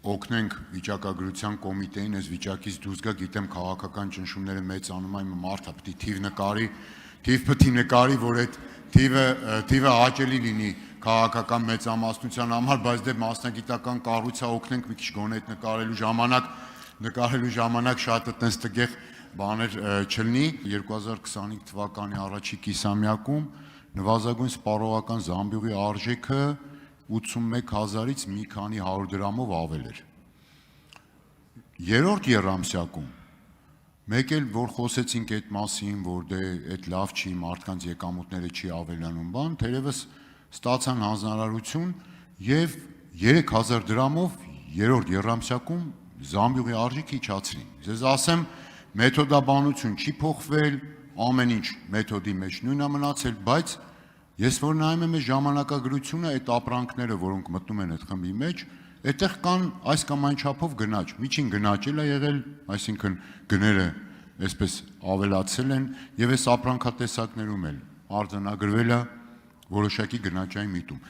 օգնենք վիճակագրության կոմիտեին այս վիճակից դուրս գա, գիտեմ քաղաքական ճնշումները մեծանում են, մարդը պետք է թիվ նկարի, որ այդ թիվը հաճելի լինի քաղաքական մեծամասնության համար, բայց դե մասնագիտական կառույցը օգնենք մի քիչ գոնե այդ նկարելու ժամանակ շատ այտենց տգեղ բաներ չլինի 2025 թվականի առաջի կիսամյակում նվազագույն սպառողական զամբյուղի արժեքը 81,000-ից մի քանի 100 դրամով ավել էր։ Երրորդ եռամսյակում մեկ էլ որ խոսեցինք այդ մասին, որ դե այդ լավ չի, մարդկանց եկամուտները չի ավելանում, բան, թերևս ստացան հանձնարարություն եւ 3000 դրամով երրորդ եռամսյակում զամբյուղի արժեքը իջացրին։ Ձեզ ասեմ, մեթոդաբանություն չի փոխվել, ամեն ինչ մեթոդի մեջ նույնն է մնացել, բայց ես որ նայում եմ այս ժամանակագրությունը, այդ ապրանքները, որոնք մտնում են այդ խմբի մեջ, այդտեղ կան այս կամ այն չափով գնաճ, միջին գնաճել է եղել, այսինքն գները այսպես ավելացել են եւ այս ապրանքատեսակներում էլ արձանագրվել է որոշակի գնաճային միտում։